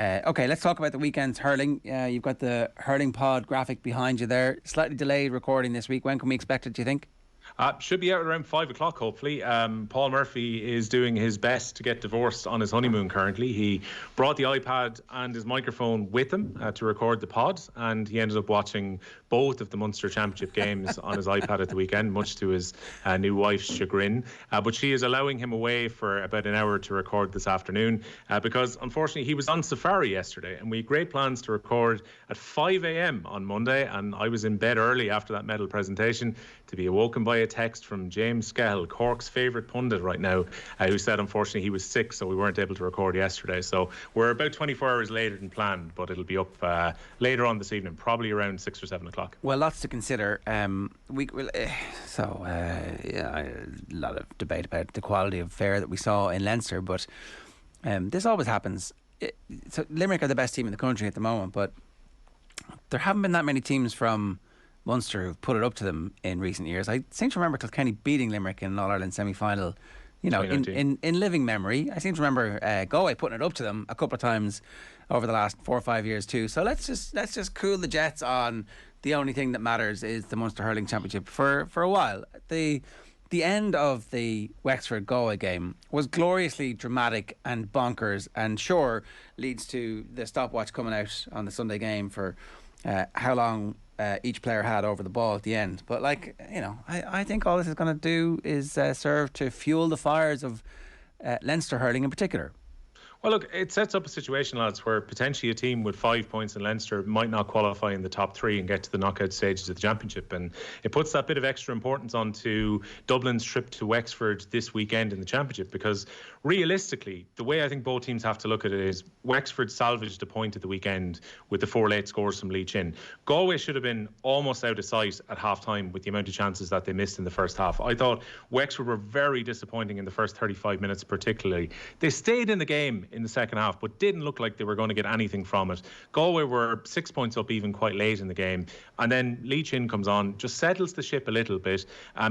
Okay, let's talk about the weekend's hurling. You've got the Hurling Pod graphic behind you there. Slightly delayed recording this week. When can we expect it, do you think? Should be out around 5 o'clock, hopefully. Paul Murphy is doing his best to get divorced on his honeymoon currently. He brought the iPad and his microphone with him to record the pod, and he ended up watching both of the Munster Championship games on his iPad at the weekend, much to his new wife's chagrin. But she is allowing him away for about an hour to record this afternoon because, unfortunately, he was on safari yesterday, and we had great plans to record at 5 a.m. on Monday, and I was in bed early after that medal presentation to be awoken by a text from James Skehill, Cork's favourite pundit right now, who said unfortunately he was sick, so we weren't able to record yesterday. So we're about 24 hours later than planned, but it'll be up later on this evening, probably around 6 or 7 o'clock. Well, lots to consider. A lot of debate about the quality of fare that we saw in Leinster, but this always happens. So Limerick are the best team in the country at the moment, but there haven't been that many teams from Munster who've put it up to them in recent years. I seem to remember Kilkenny beating Limerick in an All-Ireland semi-final, in living memory. I seem to remember Galway putting it up to them a couple of times over the last 4 or 5 years too. So let's just cool the jets on the only thing that matters is the Munster Hurling Championship for a while. The end of the Wexford-Galway game was gloriously dramatic and bonkers, and sure leads to the stopwatch coming out on the Sunday game for how long each player had over the ball at the end. But I think all this is going to do is serve to fuel the fires of Leinster hurling in particular. Well, look, it sets up a situation, lads, where potentially a team with 5 points in Leinster might not qualify in the top 3 and get to the knockout stages of the championship. And it puts that bit of extra importance onto Dublin's trip to Wexford this weekend in the championship, because realistically, the way I think both teams have to look at it is Wexford salvaged a point at the weekend with the 4 late scores from Lee Chin. Galway should have been almost out of sight at half-time with the amount of chances that they missed in the first half. I thought Wexford were very disappointing in the first 35 minutes particularly. They stayed in the game in the second half, but didn't look like they were going to get anything from it. Galway were 6 points up even quite late in the game, and then Lee Chin comes on, just settles the ship a little bit.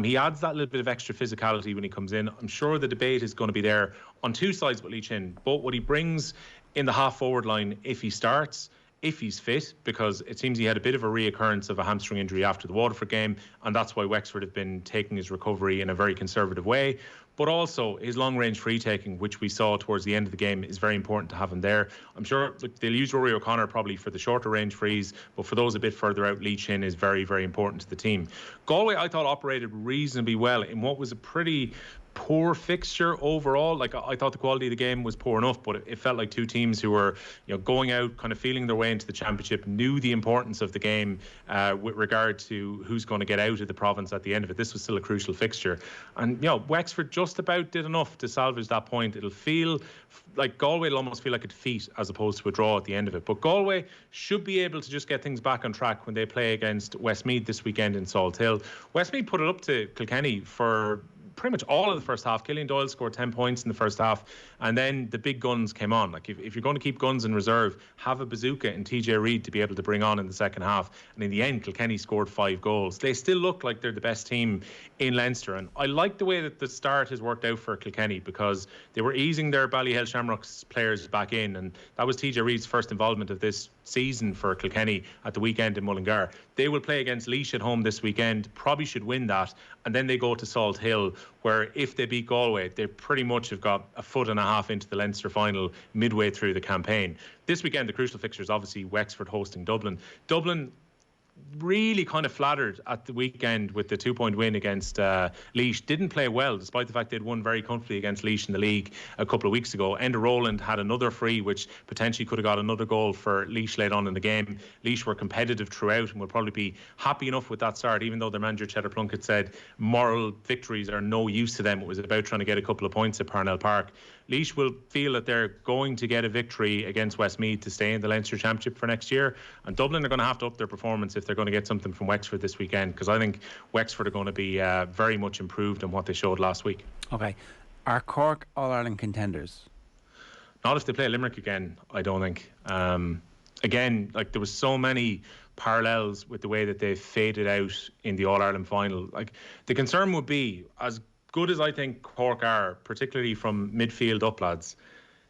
He adds that little bit of extra physicality when he comes in. I'm sure the debate is going to be there on two sides with Lee Chin, but what he brings in the half-forward line if he starts, if he's fit, because it seems he had a bit of a reoccurrence of a hamstring injury after the Waterford game, and that's why Wexford have been taking his recovery in a very conservative way. But also his long-range free-taking, which we saw towards the end of the game, is very important to have him there. I'm sure they'll use Rory O'Connor probably for the shorter-range frees, but for those a bit further out, Lee Chin is very, very important to the team. Galway, I thought, operated reasonably well in what was a pretty poor fixture overall. I thought the quality of the game was poor enough, but it felt like two teams who were going out kind of feeling their way into the championship, knew the importance of the game with regard to who's going to get out of the province at the end of it. This was still a crucial fixture, and Wexford just about did enough to salvage that point. It'll feel like Galway will almost feel like a defeat as opposed to a draw at the end of it, but Galway should be able to just get things back on track when they play against Westmeath this weekend in Salt Hill. Westmeath put it up to Kilkenny for pretty much all of the first half. Killian Doyle scored 10 points in the first half, and then the big guns came on. If you're going to keep guns in reserve, have a bazooka and TJ Reid to be able to bring on in the second half. And in the end, Kilkenny scored 5 goals. They still look like they're the best team in Leinster, and I like the way that the start has worked out for Kilkenny, because they were easing their Ballyhale Shamrocks players back in, and that was TJ Reid's first involvement of this season for Kilkenny at the weekend in Mullingar. They will play against Laois at home this weekend, probably should win that, and then they go to Salt Hill, where if they beat Galway, they pretty much have got a foot and a half into the Leinster final midway through the campaign. This weekend, the crucial fixture is obviously Wexford hosting Dublin. Dublin really kind of flattered at the weekend with the 2-point win against Laois. Didn't play well, despite the fact they'd won very comfortably against Laois in the league a couple of weeks ago. Enda Rowland had another free, which potentially could have got another goal for Laois late on in the game. Laois were competitive throughout and will probably be happy enough with that start, even though their manager Cheddar Plunkett said moral victories are no use to them. It was about trying to get a couple of points at Parnell Park. Laois will feel that they're going to get a victory against Westmeath to stay in the Leinster Championship for next year, and Dublin are going to have to up their performance if they're going to get something from Wexford this weekend, because I think Wexford are going to be very much improved on what they showed last week. Okay. Are Cork All-Ireland contenders? Not if they play Limerick again, I don't think. Again, there was so many parallels with the way that they faded out in the All-Ireland final. The concern would be, as good as I think Cork are, particularly from midfield up, lads,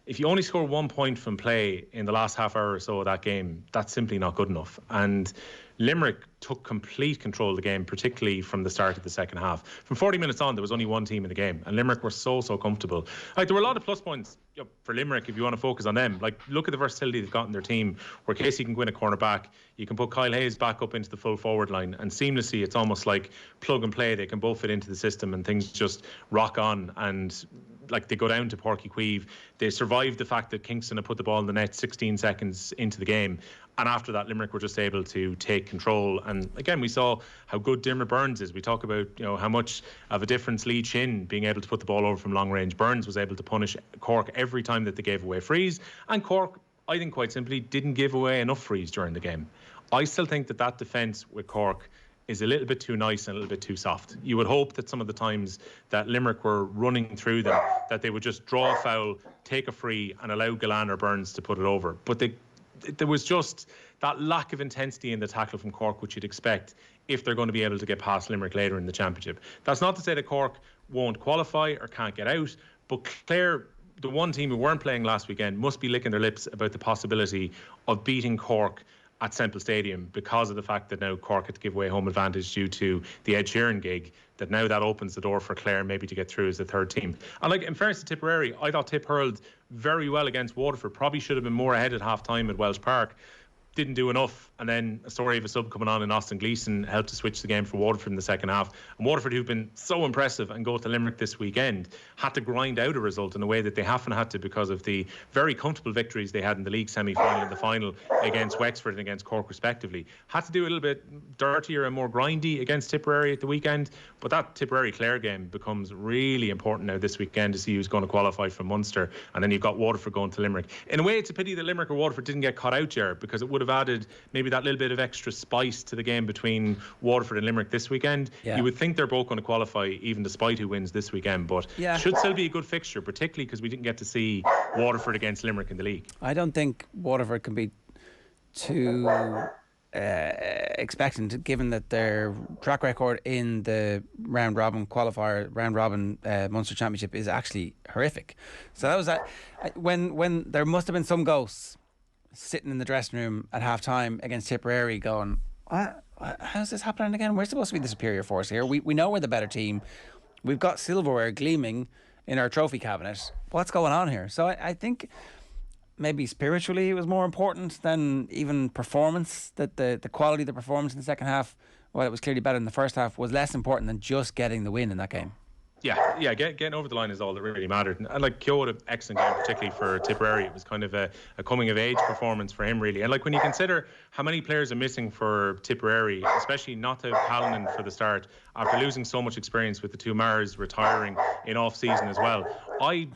if you only score 1 point from play in the last half hour or so of that game, that's simply not good enough. And Limerick took complete control of the game, particularly from the start of the second half. From 40 minutes on, there was only one team in the game, and Limerick were so comfortable. Like, there were a lot of plus points for Limerick if you want to focus on them. Like, look at the versatility they've got in their team, where Casey can go in a corner back, you can put Kyle Hayes back up into the full forward line, and seamlessly, it's almost like plug and play. They can both fit into the system, and things just rock on. And like, they go down to Páirc Uí Chaoimh. They survived the fact that Kingston had put the ball in the net 16 seconds into the game. And after that, Limerick were just able to take control. And again, we saw how good Dermot Burns is. We talk about, how much of a difference Lee Chin being able to put the ball over from long range. Burns was able to punish Cork every time that they gave away frees. And Cork, I think quite simply, didn't give away enough frees during the game. I still think that defence with Cork is a little bit too nice and a little bit too soft. You would hope that some of the times that Limerick were running through them, that they would just draw a foul, take a free, and allow Gillette or Burns to put it over. But there was just that lack of intensity in the tackle from Cork, which you'd expect if they're going to be able to get past Limerick later in the championship. That's not to say that Cork won't qualify or can't get out, but Clare, the one team who weren't playing last weekend, must be licking their lips about the possibility of beating Cork at Semple Stadium, because of the fact that now Cork had to give away home advantage due to the Ed Sheeran gig, that now that opens the door for Clare maybe to get through as the third team. And like, in fairness to Tipperary, I thought Tipp hurled very well against Waterford. Probably should have been more ahead at half time at Welsh Park. Didn't do enough, and then a story of a sub coming on in Austin Gleeson helped to switch the game for Waterford in the second half. And Waterford, who've been so impressive and go to Limerick this weekend, had to grind out a result in a way that they haven't had to because of the very comfortable victories they had in the league semi-final and the final against Wexford and against Cork respectively. Had to do a little bit dirtier and more grindy against Tipperary at the weekend, but that Tipperary-Clare game becomes really important now this weekend to see who's going to qualify for Munster, and then you've got Waterford going to Limerick. In a way, it's a pity that Limerick or Waterford didn't get caught out, Ger, because it would have added maybe that little bit of extra spice to the game between Waterford and Limerick this weekend. Yeah. You would think they're both going to qualify even despite who wins this weekend, but should still be a good fixture, particularly because we didn't get to see Waterford against Limerick in the league. I don't think Waterford can be too expectant, given that their track record in the round robin Munster Championship is actually horrific. So that was when there must have been some ghosts sitting in the dressing room at half time against Tipperary going, how's this happening again? We're supposed to be the superior force here. We know we're the better team. We've got silverware gleaming in our trophy cabinet. What's going on here? So I think maybe spiritually it was more important than even performance, that the quality of the performance in the second half, while it was clearly better in the first half, was less important than just getting the win in that game. Yeah, getting over the line is all that really mattered. And like, Keogh had an excellent game, particularly for Tipperary. It was kind of a coming of age performance for him, really. And like, when you consider how many players are missing for Tipperary, especially not to have Hallinan for the start, after losing so much experience with the two Mars retiring in off season as well. I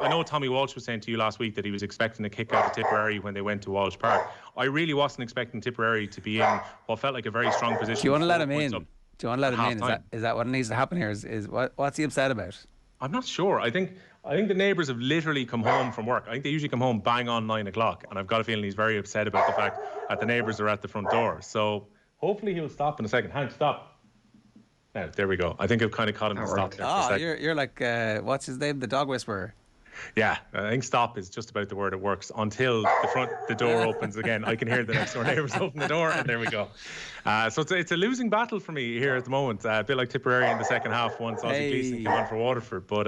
know Tommy Walsh was saying to you last week that he was expecting a kick out of Tipperary when they went to Walsh Park. I really wasn't expecting Tipperary to be in what felt like a very strong position. Do you want to let him in? Do you want to let him in? Is that what needs to happen here? Is what's he upset about? I'm not sure. I think the neighbours have literally come home from work. I think they usually come home bang on 9 o'clock, and I've got a feeling he's very upset about the fact that the neighbours are at the front door. So hopefully he'll stop in a second. Hank, stop. Now, there we go. I think I've kind of caught him to stop there for a second. You're like, what's his name? The dog whisperer. Yeah, I think stop is just about the word that works until the door opens again. I can hear the next door neighbours open the door, and there we go. So it's a losing battle for me here at the moment. A bit like Tipperary in the second half once Ozzy Gleeson came on for Waterford. But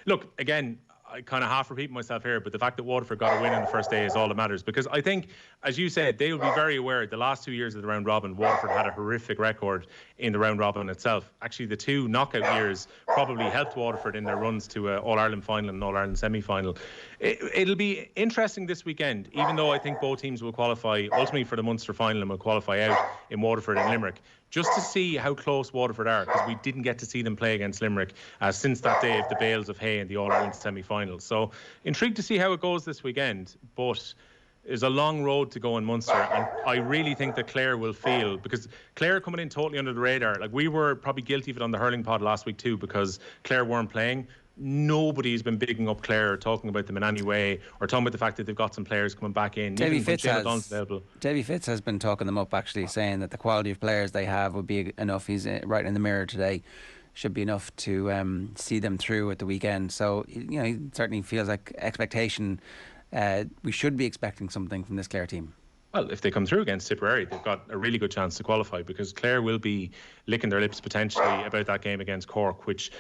look, again, I kind of half repeat myself here, but the fact that Waterford got a win on the first day is all that matters, because I think, as you said, they will be very aware the last 2 years of the round robin, Waterford had a horrific record in the round robin itself. Actually, the two knockout years probably helped Waterford in their runs to All-Ireland final and All-Ireland semi-final. It'll be interesting this weekend, even though I think both teams will qualify ultimately for the Munster final and will qualify out in Waterford and Limerick, just to see how close Waterford are, because we didn't get to see them play against Limerick since that day of the bales of hay in the All-Ireland semi-final. So intrigued to see how it goes this weekend, but there's a long road to go in Munster, and I really think that Clare will feel, because Clare are coming in totally under the radar. Like, we were probably guilty of it on the Hurling Pod last week too, because Clare weren't playing. Nobody's been bigging up Clare or talking about them in any way, or talking about the fact that they've got some players coming back in. Davy Fitz has been talking them up, actually, saying that the quality of players they have would be enough. He's right in the Mirror today should be enough to see them through at the weekend. So, he certainly feels like expectation. We should be expecting something from this Clare team. Well, if they come through against Tipperary, they've got a really good chance to qualify, because Clare will be licking their lips potentially about that game against Cork, which,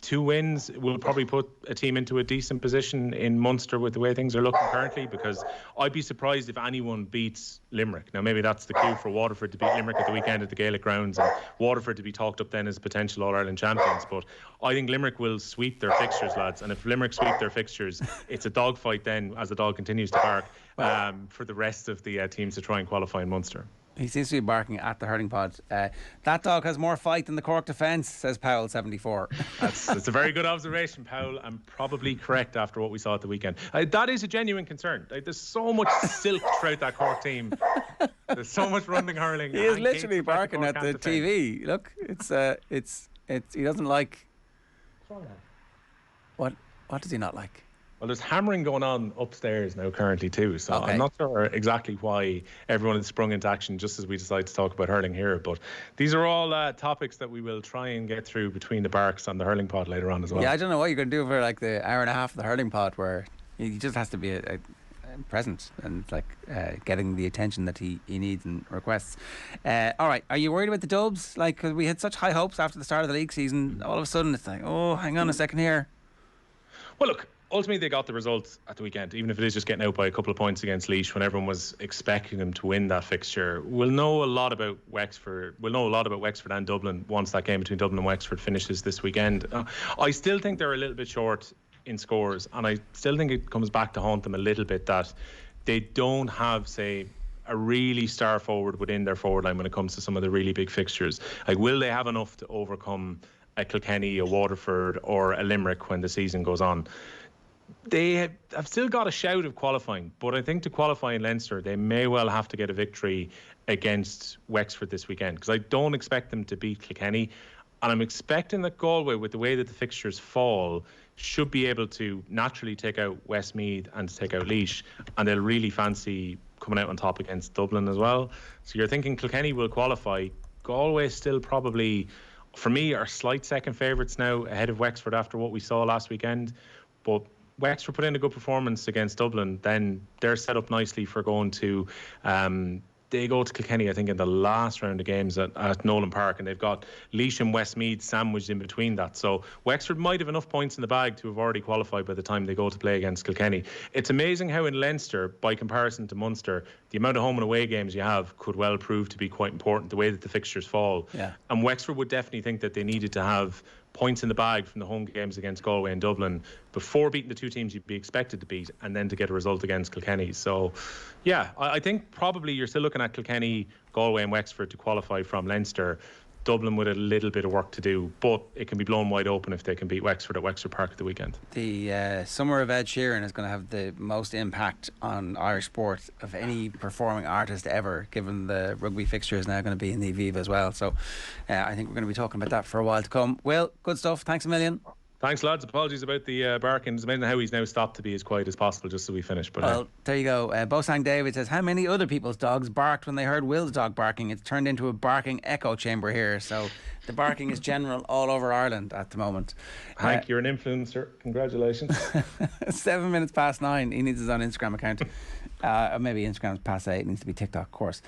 2 wins will probably put a team into a decent position in Munster with the way things are looking currently, because I'd be surprised if anyone beats Limerick. Now, maybe that's the cue for Waterford to beat Limerick at the weekend at the Gaelic grounds, and Waterford to be talked up then as potential All-Ireland champions. But I think Limerick will sweep their fixtures, lads, and if Limerick sweep their fixtures, it's a dogfight then as the dog continues to bark for the rest of the teams to try and qualify in Munster. He seems to be barking at the Hurling Pod. That dog has more fight than the Cork defence, says Powell 74. That's a very good observation, Powell, and probably correct after what we saw at the weekend. That is a genuine concern. There's so much silk throughout that Cork team. There's so much running hurling. He is literally barking at the TV. Look, it's he doesn't like. What does he not like? Well, there's hammering going on upstairs now currently too, so okay. I'm not sure exactly why everyone has sprung into action just as we decide to talk about hurling here, but these are all topics that we will try and get through between the barks and the Hurling Pod later on as well. Yeah, I don't know what you're going to do for like the hour and a half of the Hurling Pod, where he just has to be a present and getting the attention that he needs and requests. All right, are you worried about the Dubs? Like, 'cause we had such high hopes after the start of the league season, all of a sudden it's like, oh, hang on a second here. Well, look, ultimately they got the results at the weekend, even if it is just getting out by a couple of points against Laois when everyone was expecting them to win that fixture. We'll know a lot about Wexford and Dublin once that game between Dublin and Wexford finishes this weekend. I still think they're a little bit short in scores, and I still think it comes back to haunt them a little bit that they don't have, say, a really star forward within their forward line when it comes to some of the really big fixtures. Like, will they have enough to overcome a Kilkenny, a Waterford or a Limerick when the season goes on? They have still got a shout of qualifying, but I think to qualify in Leinster they may well have to get a victory against Wexford this weekend, because I don't expect them to beat Kilkenny, and I'm expecting that Galway, with the way that the fixtures fall, should be able to naturally take out Westmeath and take out Laois, and they'll really fancy coming out on top against Dublin as well. So you're thinking Kilkenny will qualify. Galway still probably, for me, are slight second favourites now ahead of Wexford after what we saw last weekend, but Wexford put in a good performance against Dublin, then they're set up nicely for going to they go to Kilkenny, I think, in the last round of games at Nolan Park, and they've got Laois and Westmeath sandwiched in between that. So Wexford might have enough points in the bag to have already qualified by the time they go to play against Kilkenny. It's amazing how in Leinster, by comparison to Munster, the amount of home and away games you have could well prove to be quite important, the way that the fixtures fall. Yeah. And Wexford would definitely think that they needed to have points in the bag from the home games against Galway and Dublin before beating the two teams you'd be expected to beat, and then to get a result against Kilkenny. So yeah, I think probably you're still looking at Kilkenny, Galway and Wexford to qualify from Leinster. Dublin with a little bit of work to do, but it can be blown wide open if they can beat Wexford at Wexford Park at the weekend. The summer of Ed Sheeran is going to have the most impact on Irish sport of any performing artist ever, given the rugby fixture is now going to be in the Aviva as well. So I think we're going to be talking about that for a while to come. Will, good stuff. Thanks a million. Thanks, lads. Apologies about the barking. It's amazing how he's now stopped to be as quiet as possible just so we finish. But well, there you go. Bosang David says, how many other people's dogs barked when they heard Will's dog barking? It's turned into a barking echo chamber here. So the barking is general all over Ireland at the moment. Hank, you're an influencer. Congratulations. 7 minutes past 9. He needs his own Instagram account. Maybe Instagram's past 8. It needs to be TikTok, of course.